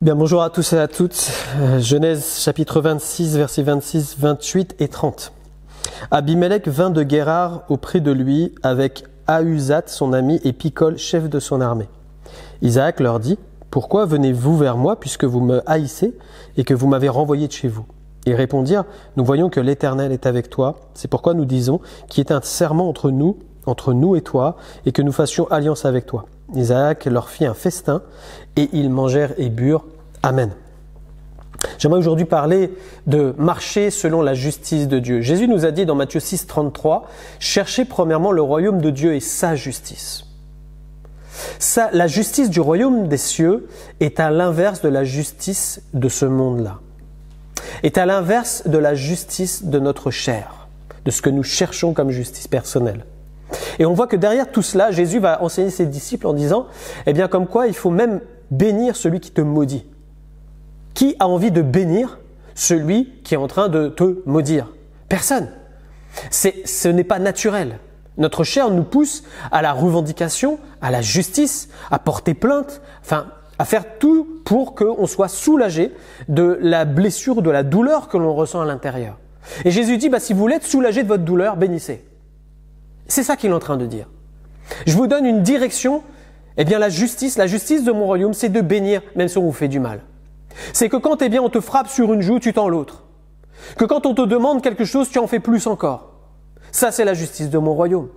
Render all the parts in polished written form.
Bien, bonjour à tous et à toutes. Genèse chapitre 26, versets 26, 28 et 30. Abimelech vint de Guérar auprès de lui avec Ahuzat son ami et Picol chef de son armée. Isaac leur dit: Pourquoi venez-vous vers moi puisque vous me haïssez et que vous m'avez renvoyé de chez vous? Ils répondirent: Nous voyons que l'Éternel est avec toi. C'est pourquoi nous disons qu'il y ait un serment entre nous et toi, et que nous fassions alliance avec toi. Isaac leur fit un festin, et ils mangèrent et burent. Amen. J'aimerais aujourd'hui parler de marcher selon la justice de Dieu. Jésus nous a dit dans Matthieu 6, 33, « Cherchez premièrement le royaume de Dieu et sa justice. » La justice du royaume des cieux est à l'inverse de la justice de ce monde-là. Est à l'inverse de la justice de notre chair, de ce que nous cherchons comme justice personnelle. Et on voit que derrière tout cela, Jésus va enseigner ses disciples en disant, eh bien comme quoi il faut même bénir celui qui te maudit. Qui a envie de bénir celui qui est en train de te maudire? Personne. Ce n'est pas naturel. Notre chair nous pousse à la revendication, à la justice, à porter plainte, à faire tout pour qu'on soit soulagé de la blessure, de la douleur que l'on ressent à l'intérieur. Et Jésus dit, si vous voulez être soulagé de votre douleur, bénissez. C'est ça qu'il est en train de dire. Je vous donne une direction. Eh bien la justice de mon royaume, c'est de bénir même si on vous fait du mal. C'est que quand on te frappe sur une joue, tu tends l'autre. Que quand on te demande quelque chose, tu en fais plus encore. Ça, c'est la justice de mon royaume.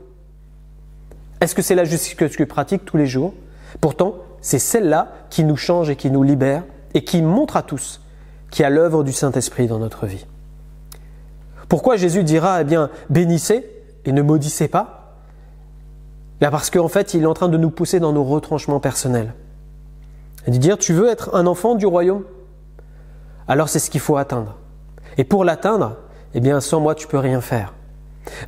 Est-ce que c'est la justice que tu pratiques tous les jours? Pourtant, c'est celle-là qui nous change et qui nous libère et qui montre à tous qu'il y a l'œuvre du Saint-Esprit dans notre vie. Pourquoi Jésus dira, bénissez et ne maudissez pas? Parce qu'en fait, il est en train de nous pousser dans nos retranchements personnels. Et de dire, tu veux être un enfant du royaume? Alors c'est ce qu'il faut atteindre. Et pour l'atteindre, sans moi, tu peux rien faire.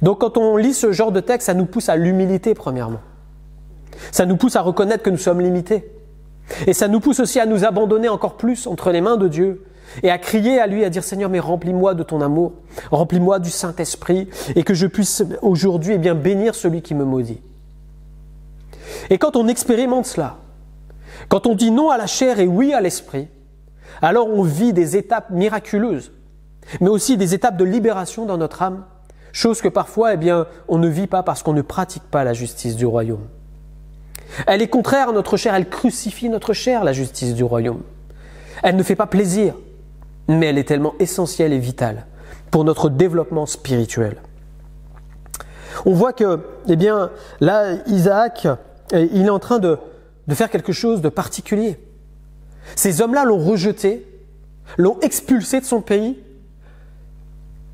Donc quand on lit ce genre de texte, ça nous pousse à l'humilité premièrement. Ça nous pousse à reconnaître que nous sommes limités. Et ça nous pousse aussi à nous abandonner encore plus entre les mains de Dieu et à crier à lui, à dire, Seigneur, mais remplis-moi de ton amour, remplis-moi du Saint-Esprit et que je puisse aujourd'hui bénir celui qui me maudit. Et quand on expérimente cela, quand on dit non à la chair et oui à l'esprit, alors on vit des étapes miraculeuses, mais aussi des étapes de libération dans notre âme, chose que parfois, on ne vit pas parce qu'on ne pratique pas la justice du royaume. Elle est contraire à notre chair, elle crucifie notre chair, la justice du royaume. Elle ne fait pas plaisir, mais elle est tellement essentielle et vitale pour notre développement spirituel. On voit que, là, Isaac, il est en train de faire quelque chose de particulier. Ces hommes-là l'ont rejeté, l'ont expulsé de son pays.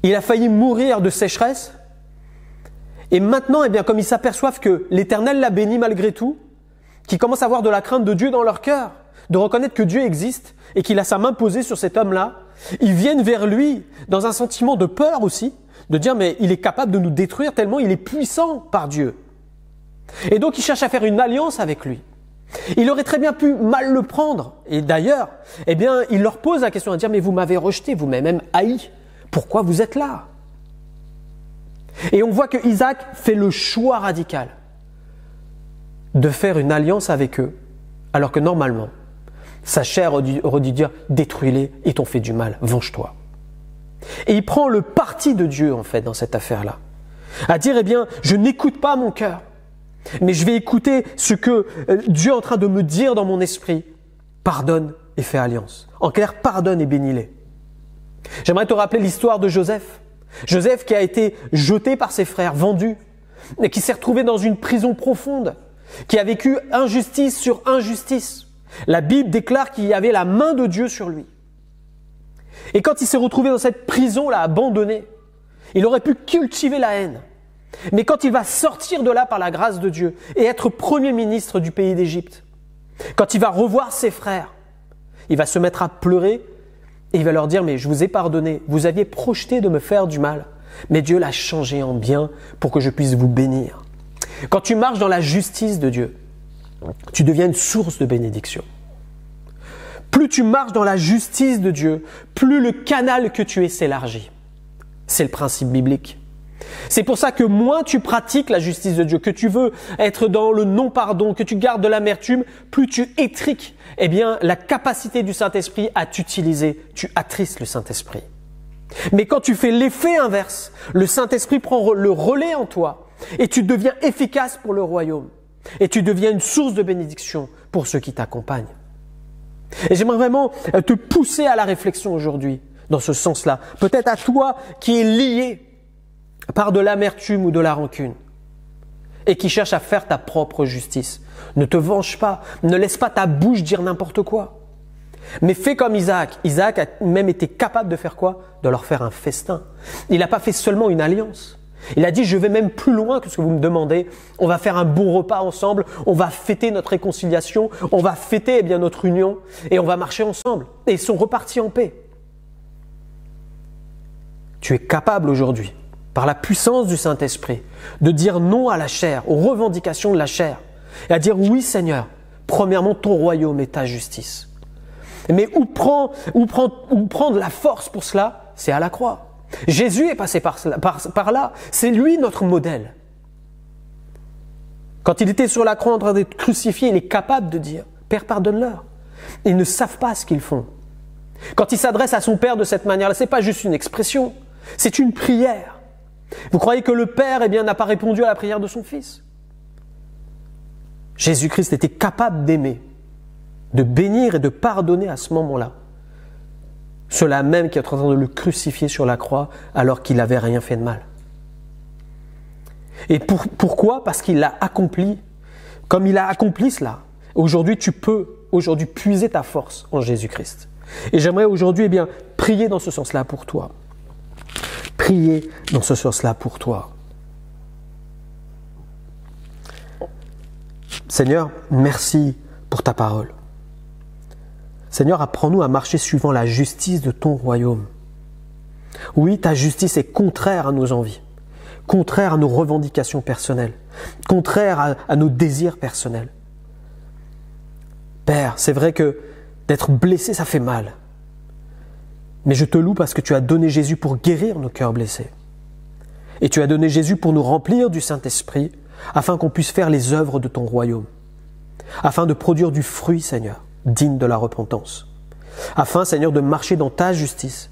Il a failli mourir de sécheresse. Et maintenant, comme ils s'aperçoivent que l'Éternel l'a béni malgré tout, qu'ils commencent à avoir de la crainte de Dieu dans leur cœur, de reconnaître que Dieu existe et qu'il a sa main posée sur cet homme-là, ils viennent vers lui dans un sentiment de peur aussi, de dire mais il est capable de nous détruire tellement il est puissant par Dieu. Et donc ils cherchent à faire une alliance avec lui. Il aurait très bien pu mal le prendre. Et d'ailleurs, il leur pose la question à dire mais vous m'avez rejeté, vous m'avez même haï. Pourquoi vous êtes là? Et on voit que Isaac fait le choix radical de faire une alliance avec eux, alors que normalement, sa chair aurait dû dire « détruis-les, ils t'ont fait du mal, venge-toi ». Et il prend le parti de Dieu en fait dans cette affaire-là, à dire je n'écoute pas mon cœur, mais je vais écouter ce que Dieu est en train de me dire dans mon esprit. Pardonne et fais alliance. En clair, pardonne et bénis-les. J'aimerais te rappeler l'histoire de Joseph. Joseph qui a été jeté par ses frères, vendu, et qui s'est retrouvé dans une prison profonde, qui a vécu injustice sur injustice. La Bible déclare qu'il y avait la main de Dieu sur lui. Et quand il s'est retrouvé dans cette prison-là, abandonné, il aurait pu cultiver la haine. Mais quand il va sortir de là par la grâce de Dieu et être premier ministre du pays d'Égypte, quand il va revoir ses frères, il va se mettre à pleurer et il va leur dire « mais je vous ai pardonné, vous aviez projeté de me faire du mal, mais Dieu l'a changé en bien pour que je puisse vous bénir. » Quand tu marches dans la justice de Dieu, tu deviens une source de bénédiction. Plus tu marches dans la justice de Dieu, plus le canal que tu es s'élargit. C'est le principe biblique. C'est pour ça que moins tu pratiques la justice de Dieu, que tu veux être dans le non-pardon, que tu gardes de l'amertume, plus tu étriques, eh bien, la capacité du Saint-Esprit à t'utiliser. Tu attristes le Saint-Esprit. Mais quand tu fais l'effet inverse, le Saint-Esprit prend le relais en toi et tu deviens efficace pour le royaume. Et tu deviens une source de bénédiction pour ceux qui t'accompagnent. Et j'aimerais vraiment te pousser à la réflexion aujourd'hui, dans ce sens-là. Peut-être à toi qui est lié par de l'amertume ou de la rancune et qui cherche à faire ta propre justice. Ne te venge pas, ne laisse pas ta bouche dire n'importe quoi. Mais fais comme Isaac. Isaac a même été capable de faire quoi? De leur faire un festin. Il n'a pas fait seulement une alliance. Il a dit, je vais même plus loin que ce que vous me demandez. On va faire un bon repas ensemble, on va fêter notre réconciliation, on va fêter eh bien, notre union et on va marcher ensemble. Et ils sont repartis en paix. Tu es capable aujourd'hui, par la puissance du Saint-Esprit, de dire non à la chair, aux revendications de la chair, et à dire oui Seigneur, premièrement ton royaume et ta justice. Mais où prendre la force pour cela? C'est à la croix. Jésus est passé par là, c'est lui notre modèle. Quand il était sur la croix en train d'être crucifié, il est capable de dire « Père, pardonne-leur ». Ils ne savent pas ce qu'ils font. Quand il s'adresse à son Père de cette manière-là, ce n'est pas juste une expression, c'est une prière. Vous croyez que le Père eh bien, n'a pas répondu à la prière de son Fils? Jésus-Christ était capable d'aimer, de bénir et de pardonner à ce moment-là. Ceux-là même qui est en train de le crucifier sur la croix alors qu'il n'avait rien fait de mal. Et pourquoi? Parce qu'il l'a accompli. Comme il a accompli cela, aujourd'hui tu peux puiser ta force en Jésus-Christ. Et j'aimerais aujourd'hui eh bien, prier dans ce sens-là pour toi. Prier dans ce sens-là pour toi. Seigneur, merci pour ta parole. Seigneur, apprends-nous à marcher suivant la justice de ton royaume. Oui, ta justice est contraire à nos envies, contraire à nos revendications personnelles, contraire à nos désirs personnels. Père, c'est vrai que d'être blessé, ça fait mal. Mais je te loue parce que tu as donné Jésus pour guérir nos cœurs blessés. Et tu as donné Jésus pour nous remplir du Saint-Esprit, afin qu'on puisse faire les œuvres de ton royaume, afin de produire du fruit, Seigneur, digne de la repentance, afin, Seigneur, de marcher dans ta justice,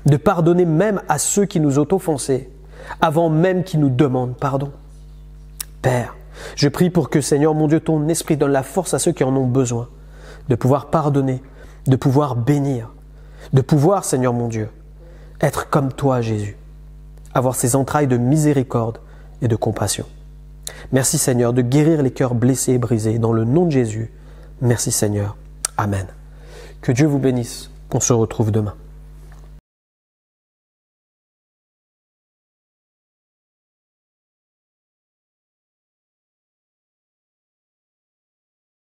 de pardonner même à ceux qui nous ont offensés, avant même qu'ils nous demandent pardon. Père, je prie pour que, Seigneur, mon Dieu, ton Esprit donne la force à ceux qui en ont besoin, de pouvoir pardonner, de pouvoir bénir, de pouvoir, Seigneur mon Dieu, être comme toi, Jésus, avoir ces entrailles de miséricorde et de compassion. Merci, Seigneur, de guérir les cœurs blessés et brisés, dans le nom de Jésus. Merci, Seigneur. Amen. Que Dieu vous bénisse. On se retrouve demain.